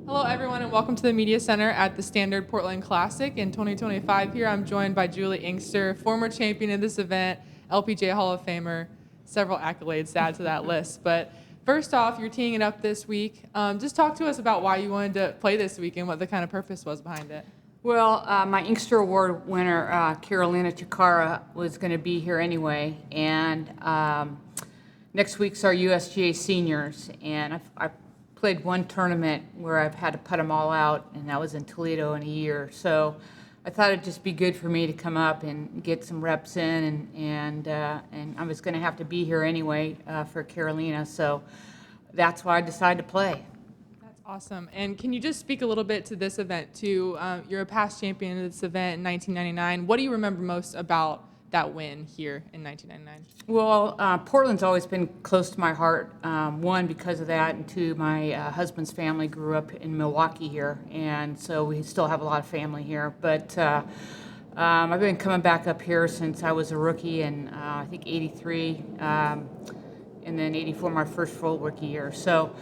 Hello, everyone, and welcome to the Media Center at the Standard Portland Classic in 2025. Here, I'm joined by Juli Inkster, former champion of this event, LPGA Hall of Famer, several accolades to add to that list. But first off, you're teeing it up this week. Just talk to us about why you wanted to play this week and what the kind of purpose was behind it. Well, my Inkster Award winner, Carolina Chacarra, was going to be here anyway, and next week's our USGA seniors, and I played one tournament where I've had to put them all out, and that was in Toledo in a year. So I thought it'd just be good for me to come up and get some reps in, and I was going to have to be here anyway for Carolina, so that's why I decided to play. That's awesome. And can you just speak a little bit to this event too? You're a past champion of this event in 1999. What do you remember most about that win here in 1999? Well, Portland's always been close to my heart. One, because of that, and two, my husband's family grew up in Milwaukee here, and so we still have a lot of family here. But I've been coming back up here since I was a rookie in, I think, '83, and then '84, my first full rookie year. So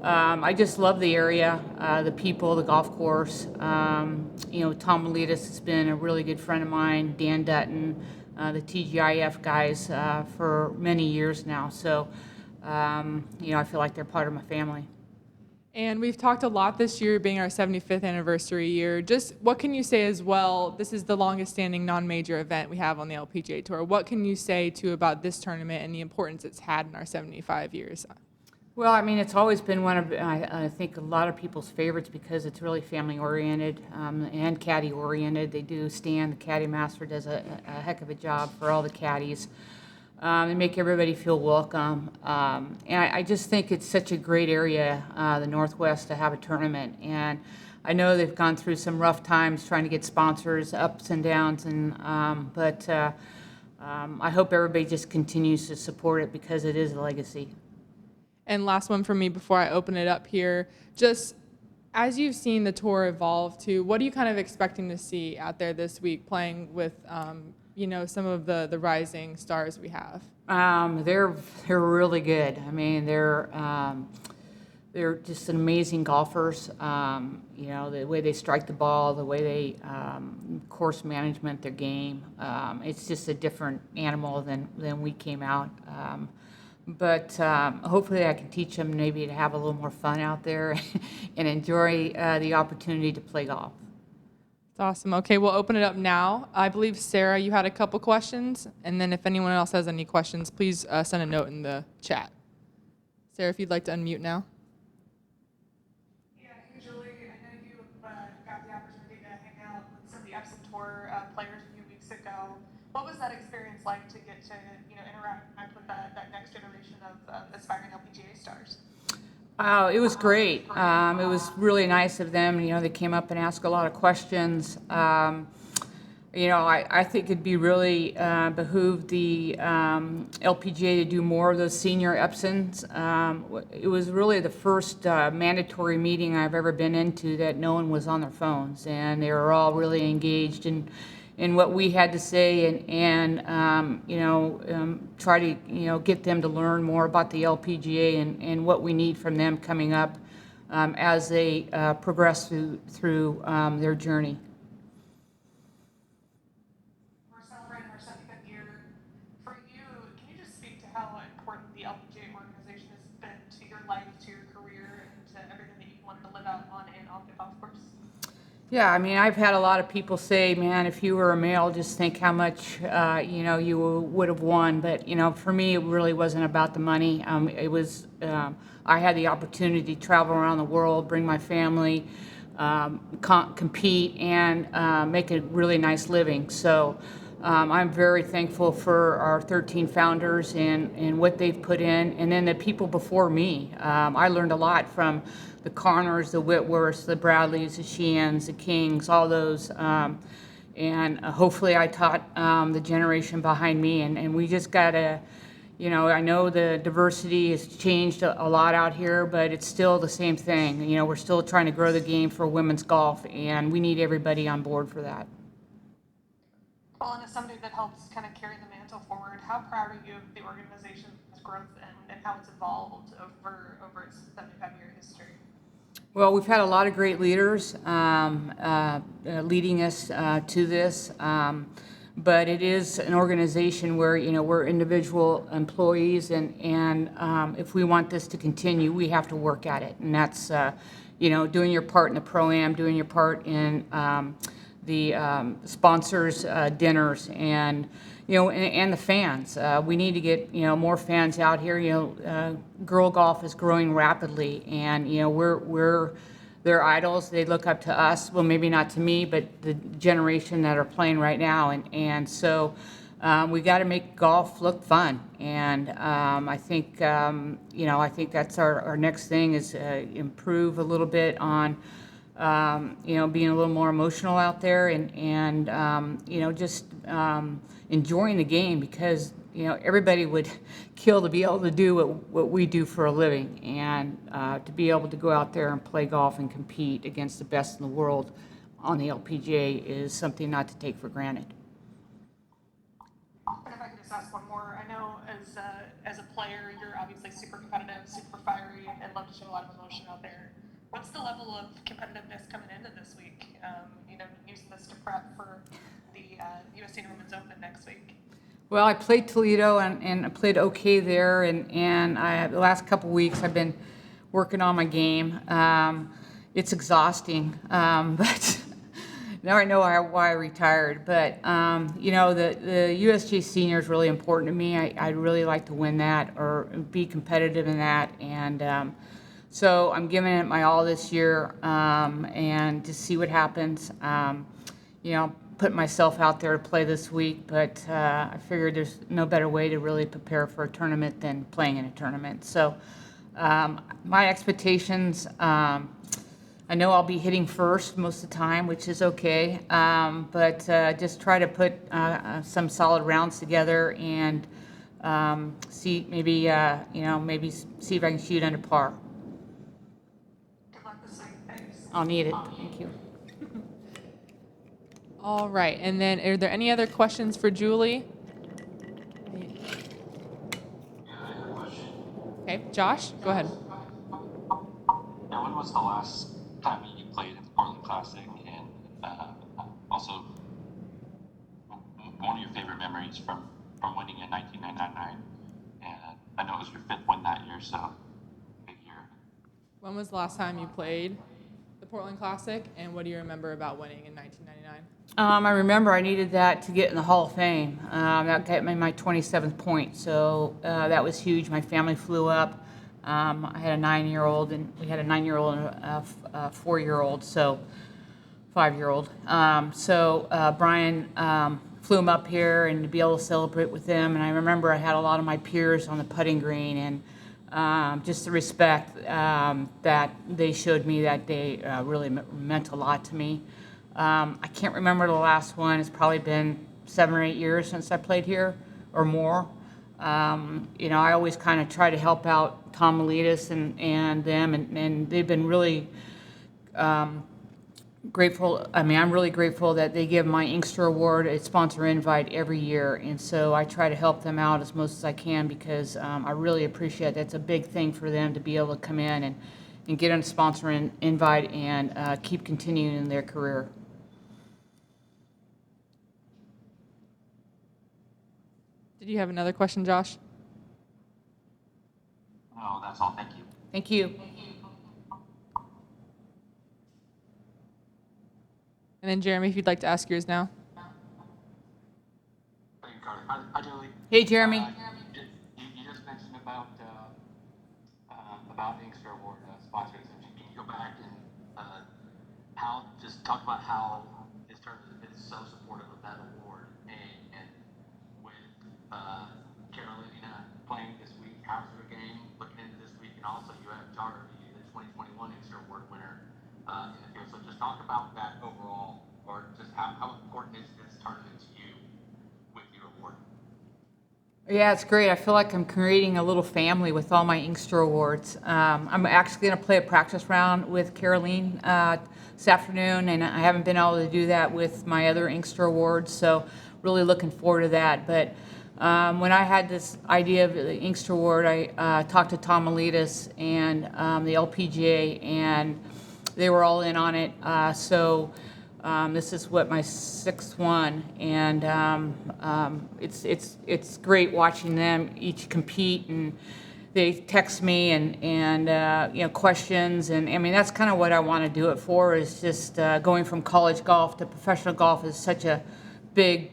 I just love the area, the people, the golf course. Tom Miletus has been a really good friend of mine, Dan Dutton, the TGIF guys for many years now. So, I feel like they're part of my family. And we've talked a lot this year being our 75th anniversary year. Just what can you say as well? This is the longest standing non-major event we have on the LPGA Tour. What can you say too about this tournament and the importance it's had in our 75 years? Well, I mean, it's always been one of, I think, a lot of people's favorites because it's really family-oriented and caddy-oriented. They do Stan, the caddy master, does a heck of a job for all the caddies. They make everybody feel welcome. And I just think it's such a great area, the Northwest, to have a tournament. And I know they've gone through some rough times trying to get sponsors, ups and downs, but I hope everybody just continues to support it because it is a legacy. And last one for me before I open it up here, just as you've seen the tour evolve too, what are you kind of expecting to see out there this week playing with, some of the rising stars we have? They're really good. I mean, they're just amazing golfers. The way they strike the ball, the way they course management, their game. It's just a different animal than we came out. But hopefully I can teach them maybe to have a little more fun out there and enjoy the opportunity to play golf. That's awesome. Okay, we'll open it up now. I believe, Sarah, you had a couple questions, and then if anyone else has any questions, please send a note in the chat. Sarah, if you'd like to unmute now. Yeah, usually I know you got the opportunity to hang out with some of the Epson Tour players a few weeks ago. What was that experience like to get to interact with that next generation of aspiring LPGA stars? Oh, it was great. It was really nice of them. They came up and asked a lot of questions. I think it'd be really behoove the LPGA to do more of those senior Epsons. It was really the first mandatory meeting I've ever been into that no one was on their phones, and they were all really engaged in what we had to say, and try to get them to learn more about the LPGA and what we need from them coming up as they progress through their journey. We're celebrating our 75th year. For you, can you just speak to how important the LPGA organization has been to your life, to your career, and to everything that you've wanted to live out on and off the golf course? Yeah, I mean, I've had a lot of people say, man, if you were a male, just think how much, you would have won. But, for me, it really wasn't about the money. I had the opportunity to travel around the world, bring my family, compete, and make a really nice living. So I'm very thankful for our 13 founders and what they've put in, and then the people before me. I learned a lot from the Connors, the Whitworths, the Bradleys, the Sheehan's, the Kings, all those. And hopefully I taught the generation behind me. And we just got to, I know the diversity has changed a lot out here, but it's still the same thing. We're still trying to grow the game for women's golf, and we need everybody on board for that. Well, and as somebody that helps kind of carry the mantle forward, how proud are you of the organization's growth and how it's evolved over its 75-year history? Well, we've had a lot of great leaders leading us to this, but it is an organization where we're individual employees, and if we want this to continue, we have to work at it, and that's doing your part in the pro-am, doing your part in the sponsors dinners, and and the fans. We need to get more fans out here. Girl golf is growing rapidly, and we're their idols. They look up to us. Well, maybe not to me, but the generation that are playing right now, and so we got to make golf look fun. And I think I think that's our next thing is improve a little bit on being a little more emotional out there, and just enjoying the game, because everybody would kill to be able to do what we do for a living, and to be able to go out there and play golf and compete against the best in the world on the LPGA is something not to take for granted. And if I could just ask one more, I know as a player, you're obviously super competitive, super fiery, and love to show a lot of emotion out there. What's the level of competitiveness coming into this week? Using this to prep for the U.S. Senior Women's Open next week. Well, I played Toledo, and I played okay there, and the last couple weeks I've been working on my game. It's exhausting, but now I know why I retired. But the USG Senior is really important to me. I'd really like to win that or be competitive in that, and so I'm giving it my all this year, and to see what happens. Put myself out there to play this week, but I figured there's no better way to really prepare for a tournament than playing in a tournament. So my expectations, I know I'll be hitting first most of the time, which is okay, but just try to put some solid rounds together and see maybe see if I can shoot under par. Good luck this week. Thanks. I'll need it. Thank you. All right, and then are there any other questions for Julie? Yeah, I have a question. Okay, Josh, go ahead. Yeah, when was the last time you played in the Portland Classic? And also, one of your favorite memories from winning in 1999? And I know it was your fifth win that year, so big year. When was the last time you played the Portland Classic, and what do you remember about winning in 1999? I remember I needed that to get in the Hall of Fame. That got me my 27th point, so that was huge. My family flew up. I had a 9-year-old, and we had a 9-year-old and a 4-year-old, so 5-year-old. Brian flew him up here, and to be able to celebrate with them. And I remember I had a lot of my peers on the putting green, and just the respect that they showed me that day really meant a lot to me. I can't remember the last one. It's probably been 7 or 8 years since I played here, or more. I always kind of try to help out Tom Miletus and them, and they've been really grateful. I mean, I'm really grateful that they give my Inkster Award a sponsor invite every year, and so I try to help them out as much as I can, because I really appreciate it. That's a big thing for them to be able to come in and get a sponsor invite and keep continuing in their career. Did you have another question, Josh? No, that's all. Thank you. Thank you. And then Jeremy, if you'd like to ask yours now. Thank you, Carter. Hi, Julie. Hey, Jeremy. You just mentioned about Inkster Award sponsors. Can you go back and talk about how his tournament is so supportive of that award, and with Carolina playing this week, how's your game looking into this week, and also you have Jara, the 2021 Inkster Award winner in the field. So just talk about that overall, or just how important is this tournament to you with your award? Yeah, it's great. I feel like I'm creating a little family with all my Inkster Awards. I'm actually going to play a practice round with Caroline this afternoon, and I haven't been able to do that with my other Inkster Awards, so really looking forward to that. But when I had this idea of the Inkster Award, I talked to Tom Miletus and the LPGA, and they were all in on it. This is what my sixth one, and it's great watching them each compete, and they text me and questions, and I mean that's kind of what I want to do it for. Is just going from college golf to professional golf is such a big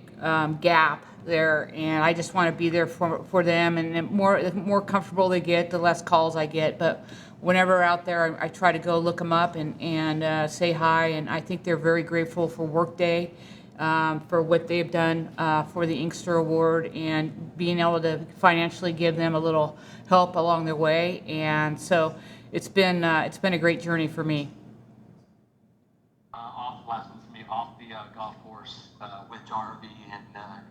gap there, and I just want to be there for them. And the more comfortable they get, the less calls I get. But whenever out there, I try to go look them up and say hi. And I think they're very grateful for Workday, for what they've done for the Inkster Award, and being able to financially give them a little help along their way. And so it's been a great journey for me. Last one for me, off the golf course with Jarvie and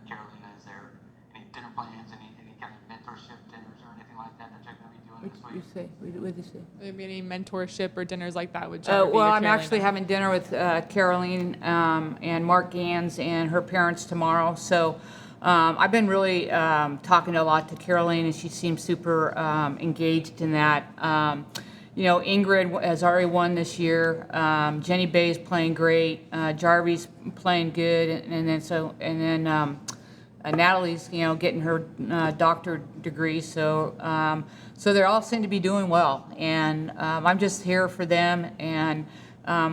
Carolina, is there any dinner plans, any kind of mentorship dinners or anything like that you're going to be doing this week? What did you say? There be any mentorship or dinners like that with Jarvie? Well, or I'm Carolina? actually having dinner with Caroline and Mark Gans and her parents tomorrow. So I've been really talking a lot to Caroline, and she seems super engaged in that. Ingrid has already won this year. Jenny Bay's playing great. Jarvie's playing good, and then Natalie's getting her doctorate degree. So they all seem to be doing well, and I'm just here for them and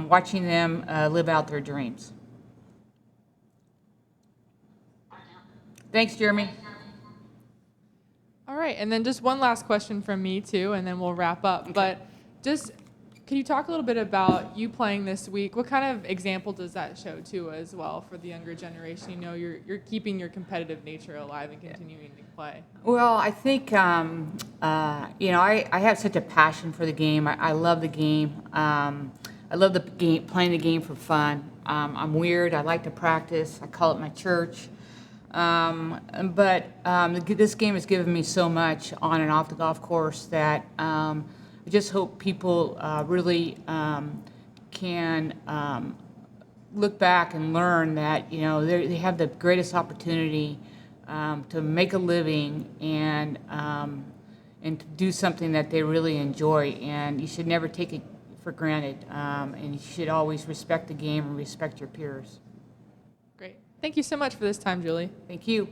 watching them live out their dreams. Thanks, Jeremy. All right, and then just one last question from me too, and then we'll wrap up. Okay. But just, can you talk a little bit about you playing this week? What kind of example does that show too, as well, for the younger generation? You're keeping your competitive nature alive and continuing to play. Well, I think I have such a passion for the game. I love the game. I love the game, playing the game for fun. I'm weird. I like to practice. I call it my church. But this game has given me so much on and off the golf course that I just hope people really can look back and learn that they have the greatest opportunity to make a living and to do something that they really enjoy, and you should never take it for granted, and you should always respect the game and respect your peers. Great. Thank you so much for this time, Julie. Thank you.